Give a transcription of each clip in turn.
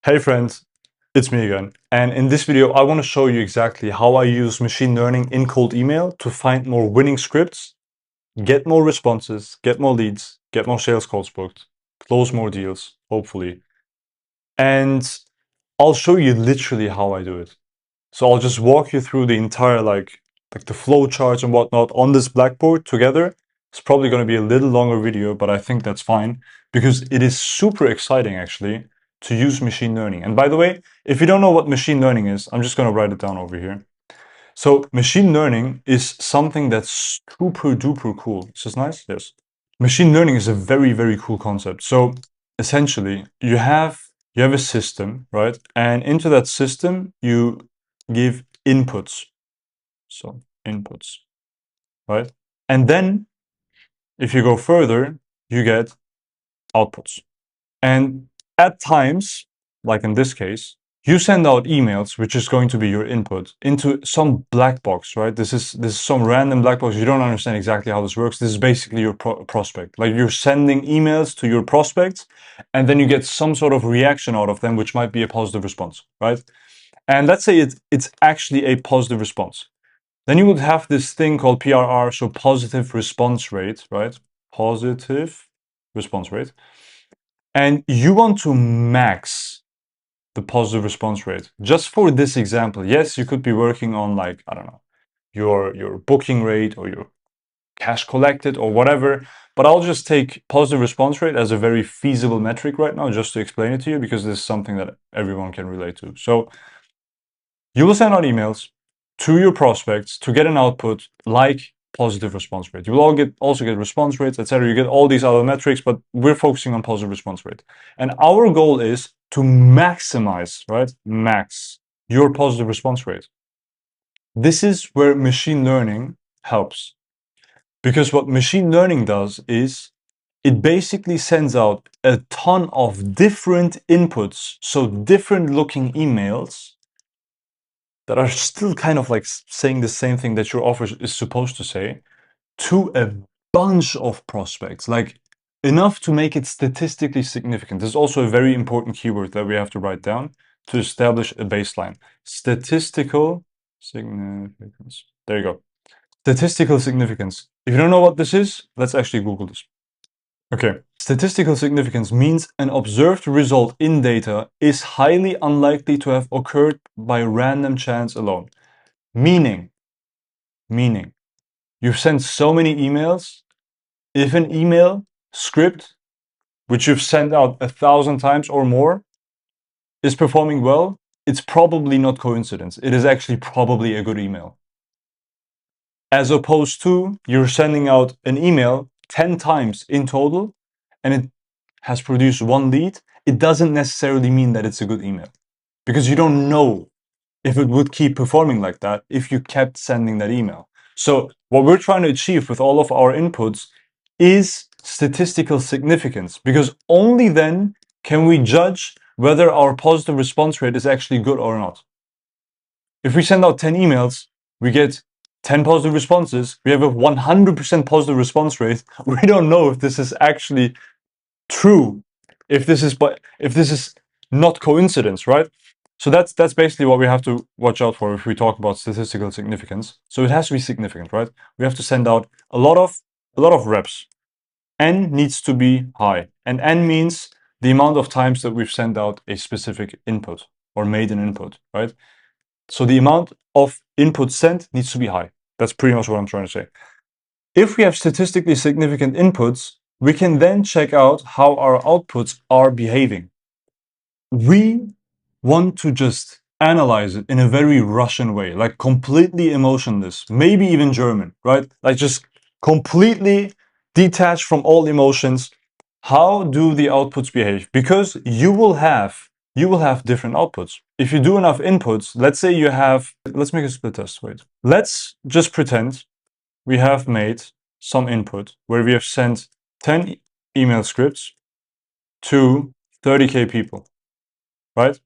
Hey friends, it's me again. And in this video, I want to show you exactly how I use machine learning in cold email to find more winning scripts, get more responses, get more leads, get more sales calls booked, close more deals, hopefully. And I'll show you literally how I do it. So I'll just walk you through the entire like the flow charts and whatnot on this blackboard together. It's probably going to be a little longer video, but I think that's fine because it is super exciting actually to use machine learning. And by the way, if you don't know what machine learning is, I'm just going to write it down over here. So machine learning is something that's super duper cool. Is this nice? Yes. Machine learning is a very, very cool concept. So essentially you have a system, right? And into that system you give inputs. So inputs, right? And then if you go further, you get outputs. And at times, like in this case, you send out emails, which is going to be your input, into some black box, right? This is some random black box. You don't understand exactly how this works. This is basically your prospect. Like you're sending emails to your prospects, and then you get some sort of reaction out of them, which might be a positive response, right? And let's say it's actually a positive response. Then you would have this thing called PRR, so positive response rate, right? Positive response rate. And you want to max the positive response rate. Just for this example, yes, you could be working on like, I don't know, your booking rate or your cash collected or whatever, but I'll just take positive response rate as a very feasible metric right now just to explain it to you because this is something that everyone can relate to. So you will send out emails to your prospects to get an output like positive response rate. You will also get response rates, etc. You get all these other metrics, but we're focusing on positive response rate. And our goal is to maximize, right? Max your positive response rate. This is where machine learning helps. Because what machine learning does is it basically sends out a ton of different inputs, so different looking emails that are still kind of like saying the same thing that your offer is supposed to say to a bunch of prospects, like enough to make it statistically significant. This is also a very important keyword that we have to write down to establish a baseline. Statistical significance. There you go. Statistical significance. If you don't know what this is, let's actually Google this. Okay. Statistical significance means an observed result in data is highly unlikely to have occurred by random chance alone. Meaning, you've sent so many emails. If an email script, which you've sent out 1,000 times or more, is performing well, it's probably not coincidence. It is actually probably a good email. As opposed to you're sending out an email 10 times in total and it has produced one lead, it doesn't necessarily mean that it's a good email. Because you don't know if it would keep performing like that if you kept sending that email. So what we're trying to achieve with all of our inputs is statistical significance, because only then can we judge whether our positive response rate is actually good or not. If we send out 10 emails, we get 10 positive responses, we have a 100% positive response rate. We don't know if this is actually true, if this is not coincidence, right? So that's basically what we have to watch out for if we talk about statistical significance. So it has to be significant, right? We have to send out a lot of reps. N needs to be high, and N means the amount of times that we've sent out a specific input or made an input, right? So the amount of input sent needs to be high. That's pretty much what I'm trying to say. If we have statistically significant inputs, we can then check out how our outputs are behaving. We want to just analyze it in a very Russian way, like completely emotionless, maybe even German, right? Like just completely detached from all emotions. How do the outputs behave? Because you will have different outputs. If you do enough inputs, let's say let's make a split test, wait. Let's just pretend we have made some input where we have sent 10 email scripts to 30K people, right?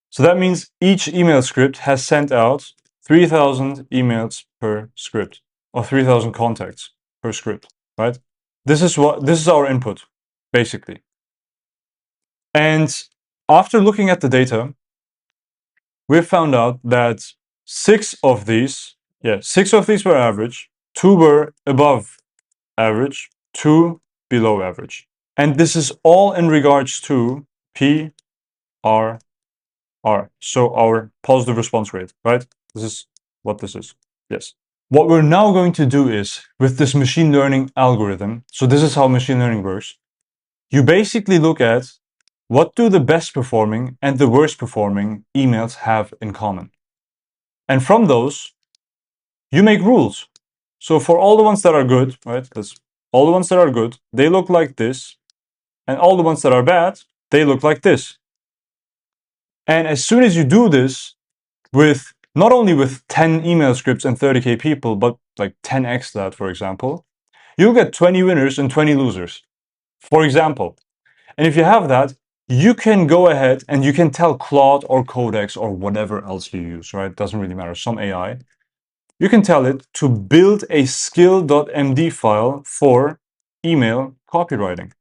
So that means each email script has sent out 3,000 emails per script, or 3,000 contacts per script, right? This is our input, basically. And after looking at the data, we found out that 6 of these were average, 2 were above average, 2 below average. And this is all in regards to P, R, R. So our positive response rate, right? This is what this is. Yes. What we're now going to do is, with this machine learning algorithm, so this is how machine learning works. You basically look at what do the best performing and the worst performing emails have in common. And from those, you make rules. So for all the ones that are good, right? Because all the ones that are good, they look like this. And all the ones that are bad, they look like this. And as soon as you do this with not only with 10 email scripts and 30K people, but like 10x that, for example, you'll get 20 winners and 20 losers, for example. And if you have that, you can go ahead and you can tell Claude or Codex or whatever else you use, right? Doesn't really matter, some AI. You can tell it to build a skill.md file for email copywriting.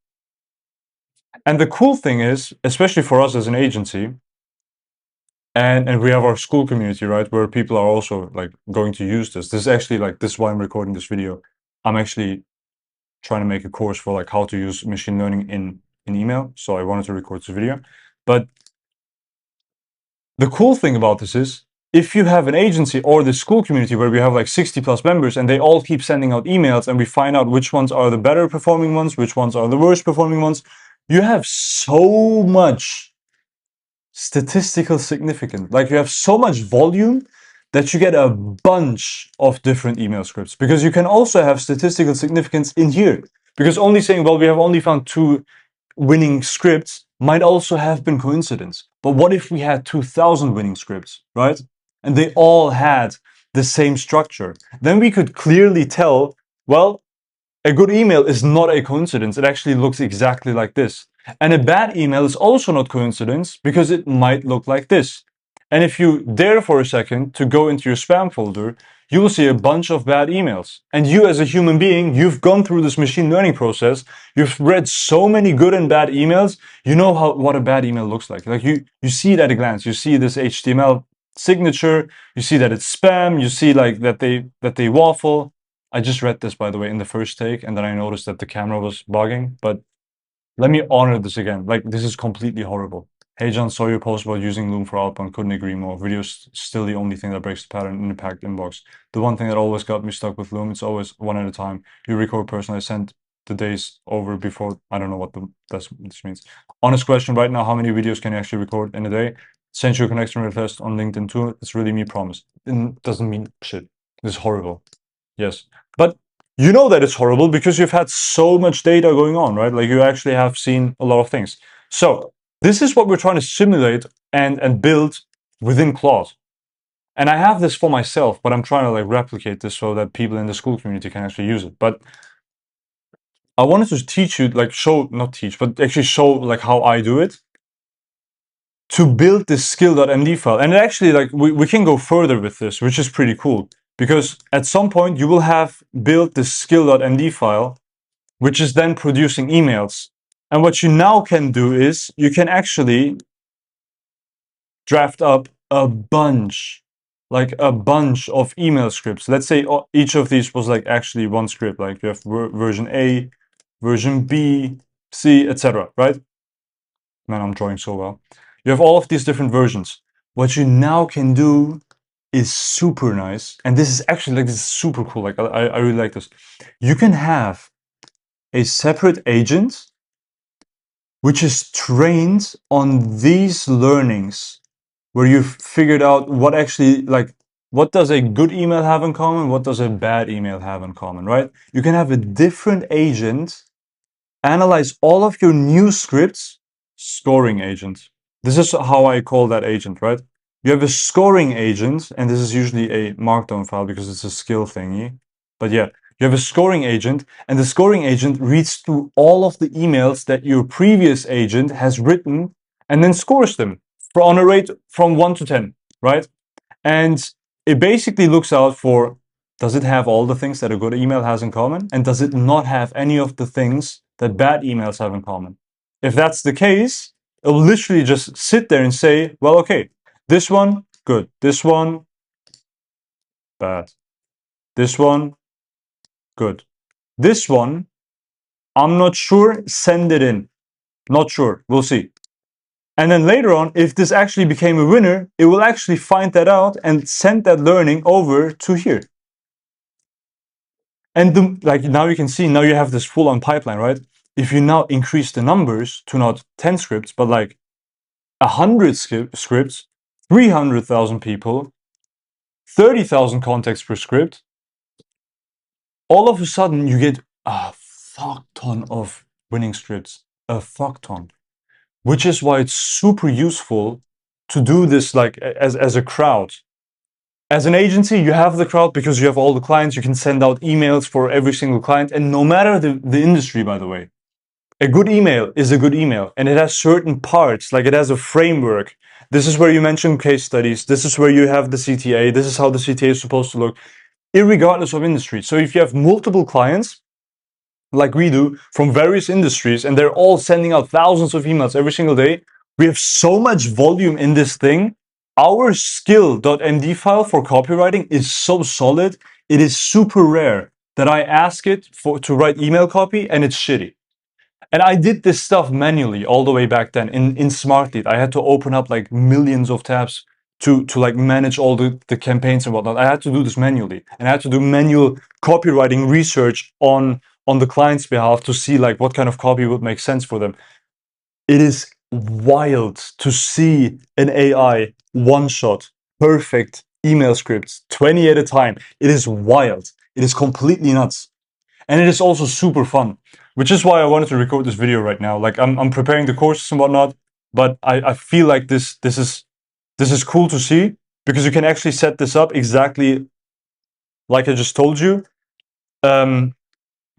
And the cool thing is, especially for us as an agency, and we have our school community, right, where people are also like going to use this. This is actually like, this is why I'm recording this video. I'm actually trying to make a course for like how to use machine learning in email. So I wanted to record this video. But the cool thing about this is, if you have an agency or the school community where we have like 60 plus members and they all keep sending out emails and we find out which ones are the better performing ones, which ones are the worst performing ones, you have so much statistical significance. Like you have so much volume that you get a bunch of different email scripts, because you can also have statistical significance in here. Because only saying, well, we have only found 2 winning scripts might also have been coincidence. But what if we had 2,000 winning scripts, right? And they all had the same structure. Then we could clearly tell, well, a good email is not a coincidence. It actually looks exactly like this. And a bad email is also not coincidence, because it might look like this. And if you dare for a second to go into your spam folder, you will see a bunch of bad emails. And you as a human being, you've gone through this machine learning process. You've read so many good and bad emails. You know what a bad email looks like. Like you see it at a glance. You see this HTML signature. You see that it's spam. You see like that they waffle. I just read this, by the way, in the first take, and then I noticed that the camera was bugging. But let me honor this again. Like, this is completely horrible. Hey John, saw your post about using Loom for outbound. Couldn't agree more. Video's still the only thing that breaks the pattern in the packed inbox. The one thing that always got me stuck with Loom, it's always one at a time. You record personally, I sent the days over before. I don't know what this means. Honest question right now, how many videos can you actually record in a day? Sent you a connection request on LinkedIn too. It's really me, promise. It doesn't mean shit. This is horrible. Yes. But you know that it's horrible because you've had so much data going on, right? Like you actually have seen a lot of things. So this is what we're trying to simulate and build within Claude. And I have this for myself, but I'm trying to like replicate this so that people in the school community can actually use it. But I wanted to teach you, like not teach, but actually show like how I do it to build this skill.md file. And actually like we can go further with this, which is pretty cool. Because at some point you will have built this skill.md file, which is then producing emails. And what you now can do is you can actually draft up a bunch of email scripts. Let's say each of these was like actually one script. Like you have version A, version B, C, etc. Right? Man, I'm drawing so well. You have all of these different versions. What you now can do is super nice, and this is actually like, this is super cool. Like I really like this. You can have a separate agent which is trained on these learnings, where you've figured out what actually, like, what does a good email have in common, what does a bad email have in common, right? You can have a different agent analyze all of your new scripts. Scoring agent. This is how I call that agent, right? You have a scoring agent, and this is usually a markdown file because it's a skill thingy. But yeah, you have a scoring agent, and the scoring agent reads through all of the emails that your previous agent has written and then scores them on a rate from 1 to 10, right? And it basically looks out for, does it have all the things that a good email has in common? And does it not have any of the things that bad emails have in common? If that's the case, It will literally just sit there and say, well, okay, this one, good. This one, bad. This one, good. This one, I'm not sure, send it in. Not sure, we'll see. And then later on, if this actually became a winner, it will actually find that out and send that learning over to here. And like now you can see, now you have this full-on pipeline, right? If you now increase the numbers to not 10 scripts, but like 100 scripts, 300,000 people, 30,000 contexts per script, all of a sudden you get a fuck ton of winning scripts, a fuck ton. Which is why it's super useful to do this like as a crowd. As an agency, you have the crowd because you have all the clients. You can send out emails for every single client. And no matter the industry, by the way, a good email is a good email. And it has certain parts, like it has a framework. This is where you mention case studies. This is where you have the CTA. This is how the CTA is supposed to look, irregardless of industry. So if you have multiple clients, like we do, from various industries, and they're all sending out thousands of emails every single day, we have so much volume in this thing. Our skill.md file for copywriting is so solid. It is super rare that I ask it to write email copy and it's shitty. And I did this stuff manually all the way back then in Smartlead. I had to open up like millions of tabs to like manage all the campaigns and whatnot. I had to do this manually, and I had to do manual copywriting research on the client's behalf to see like what kind of copy would make sense for them. It is wild to see an AI one-shot perfect email scripts 20 at a time. It is wild. It is completely nuts. And it is also super fun, which is why I wanted to record this video right now. Like I'm preparing the courses and whatnot, but I feel like this is cool to see because you can actually set this up exactly like I just told you.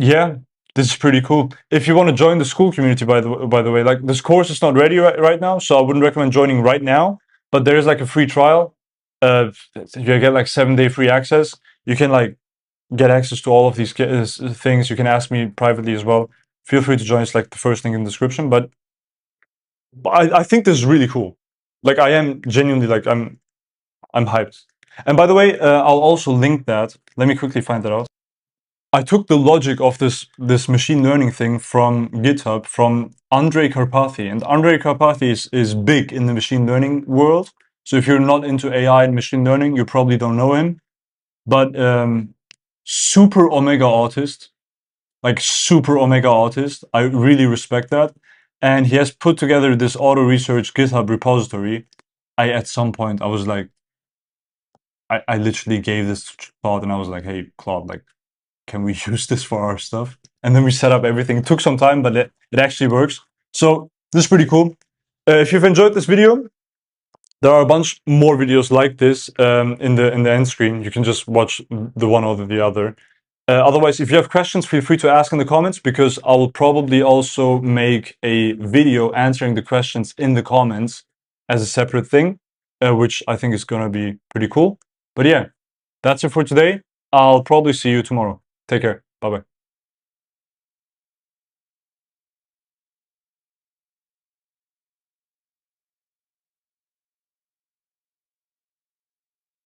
Yeah, this is pretty cool. If you want to join the school community, by the way, like this course is not ready right now, so I wouldn't recommend joining right now. But there is like a free trial. You get like 7-day free access. You can like get access to all of these things. You can ask me privately as well. Feel free to join. It's like the first thing in the description. But I think this is really cool. Like I am genuinely like I'm hyped. And by the way, I'll also link that. Let me quickly find that out. I took the logic of this machine learning thing from GitHub, from Karpathy. And Karpathy is big in the machine learning world. So if you're not into AI and machine learning, you probably don't know him. But super omega artist, like super omega artist. I really respect that. And he has put together this auto research GitHub repository. At some point, I was like, I literally gave this to Claude and I was like, hey, Claude, like, can we use this for our stuff? And then we set up everything. It took some time, but it actually works. So this is pretty cool. If you've enjoyed this video, there are a bunch more videos like this in the end screen. You can just watch the one or the other. Otherwise, if you have questions, feel free to ask in the comments because I will probably also make a video answering the questions in the comments as a separate thing, which I think is going to be pretty cool. But yeah, that's it for today. I'll probably see you tomorrow. Take care. Bye-bye.